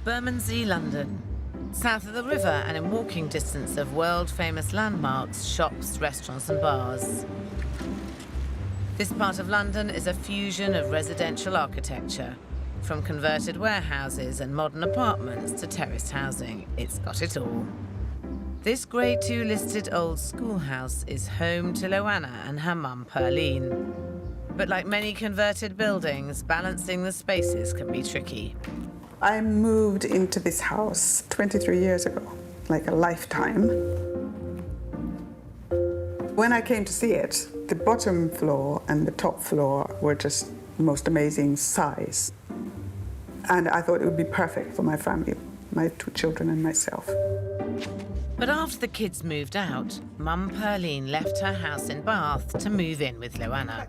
Bermondsey, London. South of the river and in walking distance of world-famous landmarks, shops, restaurants and bars. This part of London is a fusion of residential architecture. From converted warehouses and modern apartments to terraced housing, it's got it all. This Grade 2 listed old schoolhouse is home to Loanna and her mum Perline. But like many converted buildings, balancing the spaces can be tricky. I moved into this house 23 years ago, like a lifetime. When I came to see it, the bottom floor and the top floor were just the most amazing size. And I thought it would be perfect for my family, my 2 children and myself. But after the kids moved out, Mum Perline left her house in Bath to move in with Loanna.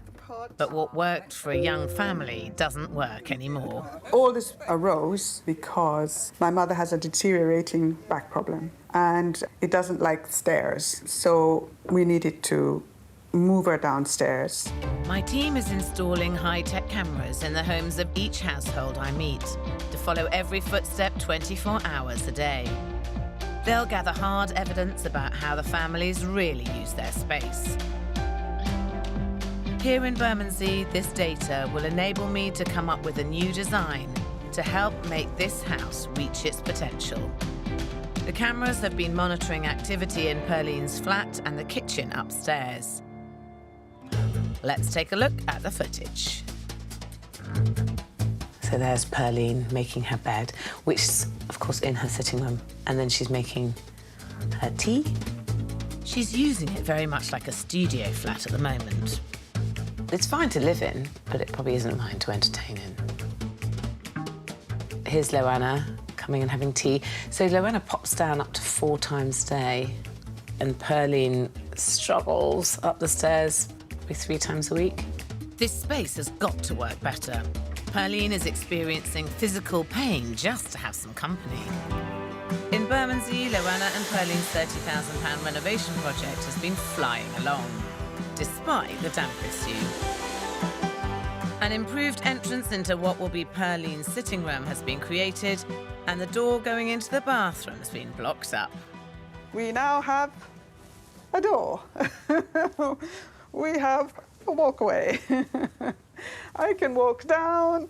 But what worked for a young family doesn't work anymore. All this arose because my mother has a deteriorating back problem and it doesn't like stairs. So we needed to move her downstairs. My team is installing high-tech cameras in the homes of each household I meet to follow every footstep 24 hours a day. They'll gather hard evidence about how the families really use their space. Here in Bermondsey, this data will enable me to come up with a new design to help make this house reach its potential. The cameras have been monitoring activity in Perline's flat and the kitchen upstairs. Let's take a look at the footage. So there's Perline making her bed, which is, of course, in her sitting room. And then she's making her tea. She's using it very much like a studio flat at the moment. It's fine to live in, but it probably isn't mine to entertain in. Here's Loanna coming and having tea. So Loanna pops down up to 4 times a day, and Perline struggles up the stairs probably 3 times a week. This space has got to work better. Perline is experiencing physical pain just to have some company. In Bermondsey, Loanna and Perline's £30,000 renovation project has been flying along, despite the damp issue. An improved entrance into what will be Perline's sitting room has been created, and the door going into the bathroom has been blocked up. We now have a door. We have a walkway. I can walk down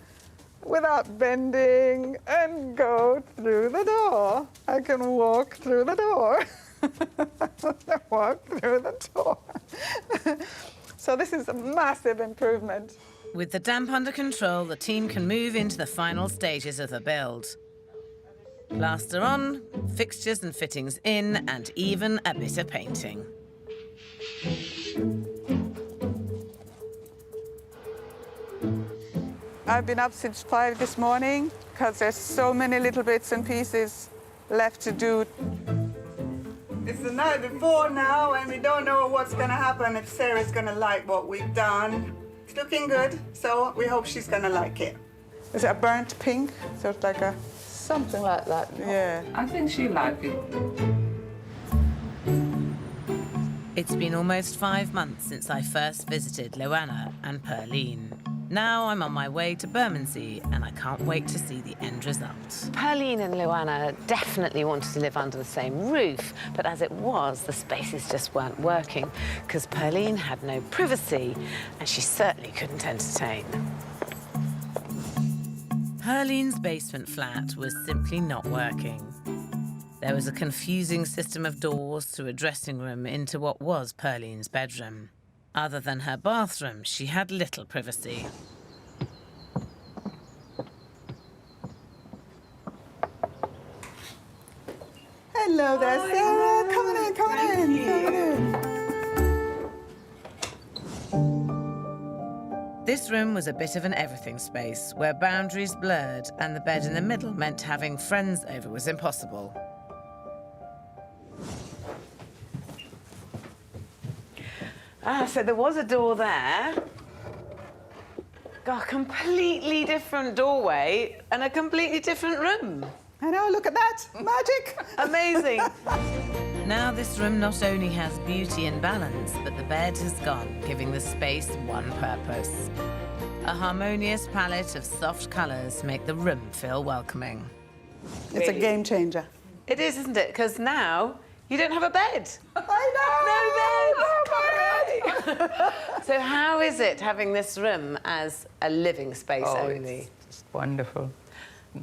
without bending and go through the door. I can walk through the door. Walk through the door. So this is a massive improvement. With the damp under control, the team can move into the final stages of the build. Plaster on, fixtures and fittings in, and even a bit of painting. I've been up since 5 this morning because there's so many little bits and pieces left to do. It's the night before now, and we don't know what's going to happen, if Sarah's going to like what we've done. It's looking good, so we hope she's going to like it. Is it a burnt pink? So it's like a... Something like that. Yeah. I think she liked it. It's been almost 5 months since I first visited Loanna and Perline. Now I'm on my way to Bermondsey, and I can't wait to see the end result. Perline and Loanna definitely wanted to live under the same roof, but as it was, the spaces just weren't working because Perline had no privacy, and she certainly couldn't entertain. Perline's basement flat was simply not working. There was a confusing system of doors through a dressing room into what was Perline's bedroom. Other than her bathroom, she had little privacy. Hello there, Sarah. Come on in, come on in. Come on in. This room was a bit of an everything space where boundaries blurred and the bed in the middle meant having friends over was impossible. So there was a door there. Got a completely different doorway and a completely different room. I know, look at that. Magic. Amazing. Now this room not only has beauty and balance, but the bed has gone, giving the space one purpose. A harmonious palette of soft colours make the room feel welcoming. It's a game changer. It is, isn't it? Because now you don't have a bed. I know! No bed! So how is it having this room as a living space only? It's just wonderful.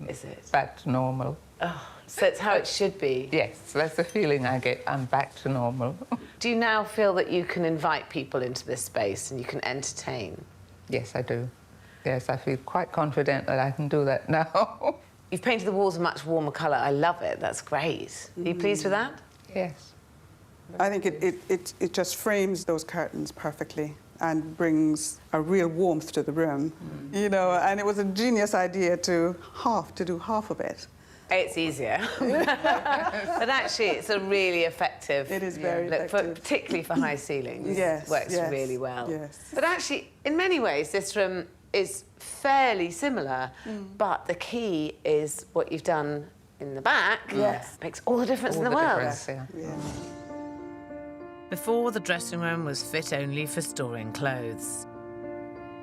Is it? Back to normal. Oh, so it's how it should be. Yes, that's the feeling I get. I'm back to normal. Do you now feel that you can invite people into this space and you can entertain? Yes, I do. Yes, I feel quite confident that I can do that now. You've painted the walls a much warmer colour. I love it. That's great. Are you pleased with that? Yes. I think it just frames those curtains perfectly and brings a real warmth to the room, you know, and it was a genius idea to do half of it. It's easier. But actually, it's a really effective... It is very look, effective. Particularly for high ceilings. Yes, Works yes, really well. yes. But actually, in many ways, this room is fairly similar, but the key is what you've done in the back. Yes. Makes all the difference All in the the world. difference, yeah. Yeah. Before, the dressing room was fit only for storing clothes.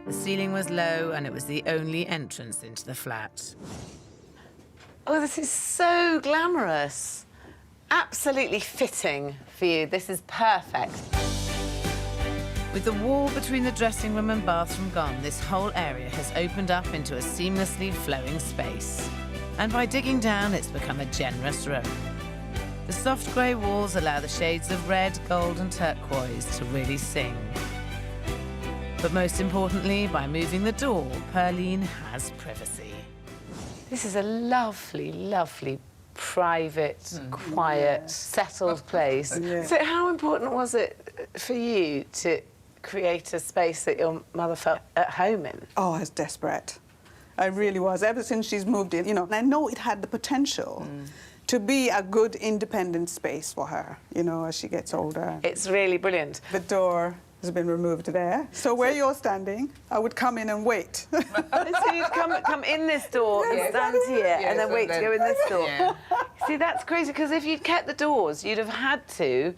The ceiling was low and it was the only entrance into the flat. Oh, this is so glamorous. Absolutely fitting for you. This is perfect. With the wall between the dressing room and bathroom gone, this whole area has opened up into a seamlessly flowing space. And by digging down, it's become a generous room. The soft grey walls allow the shades of red, gold and turquoise to really sing. But most importantly, by moving the door, Perline has privacy. This is a lovely, lovely, private, quiet, settled place. Yeah. So how important was it for you to create a space that your mother felt at home in? Oh, I was desperate. I really was. Ever since she's moved in, you know, and I know it had the potential to be a good independent space for her, you know, as she gets older. It's really brilliant. The door has been removed there. So where you're standing, I would come in and wait. So you'd come in this door and stand here and then wait to go in this door. Yeah. See, that's crazy, because if you'd kept the doors, you'd have had to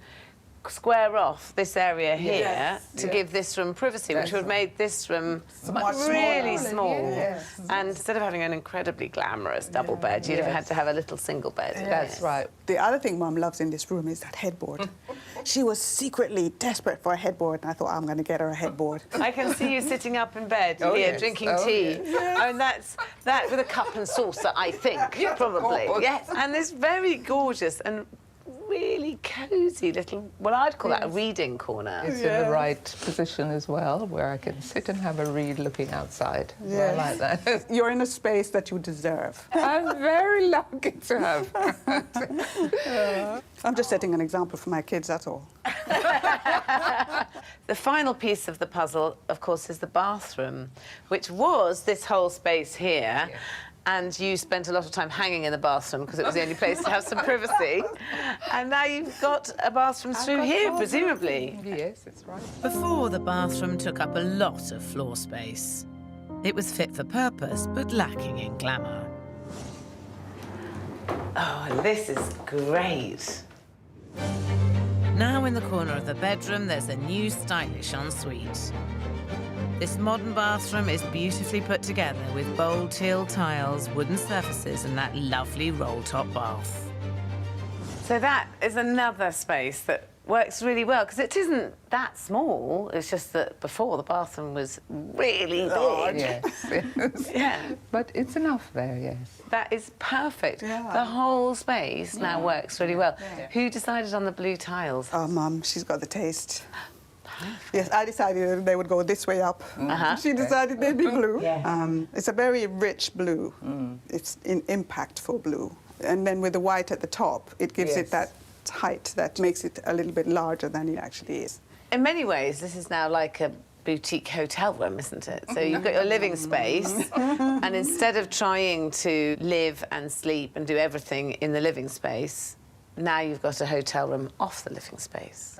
square off this area here to give this room privacy, which would have made this room Much really smaller. small. Yes. And instead of having an incredibly glamorous double bed, you'd have had to have a little single bed. That's right. The other thing Mum loves in this room is that headboard. She was secretly desperate for a headboard, and I thought, I'm going to get her a headboard. I can see you sitting up in bed Oh, here yes. drinking Oh, tea. yes. And that's that with a cup and saucer, I think, probably. course. Yes. And this very gorgeous and really cosy little, well, I'd call that a reading corner. It's in the right position as well, where I can sit and have a read looking outside. Yes. I like that. You're in a space that you deserve. I'm very lucky to have. I'm just setting an example for my kids, that's all. The final piece of the puzzle, of course, is the bathroom, which was this whole space here. Yeah. And you spent a lot of time hanging in the bathroom because it was the only place to have some privacy. And now you've got a bathroom through here, presumably. Yes, it's right. Before, the bathroom took up a lot of floor space. It was fit for purpose, but lacking in glamour. Oh, this is great. Now in the corner of the bedroom, there's a new stylish ensuite. This modern bathroom is beautifully put together with bold teal tiles, wooden surfaces and that lovely roll-top bath. So that is another space that works really well, because it isn't that small. It's just that before the bathroom was really big. Yes, yes. Yeah, But it's enough there, yes. that is perfect. Yeah. The whole space now works really well. Who decided on the blue tiles? Oh, Mum, she's got the taste. Yes, I decided they would go this way up. She decided they'd be blue. It's a very rich blue. It's an impactful blue. And then with the white at the top, it gives it Yes. that height that makes it a little bit larger than it actually is. In many ways, this is now like a boutique hotel room, isn't it? So you've got your living space, and instead of trying to live and sleep and do everything in the living space, now you've got a hotel room off the living space.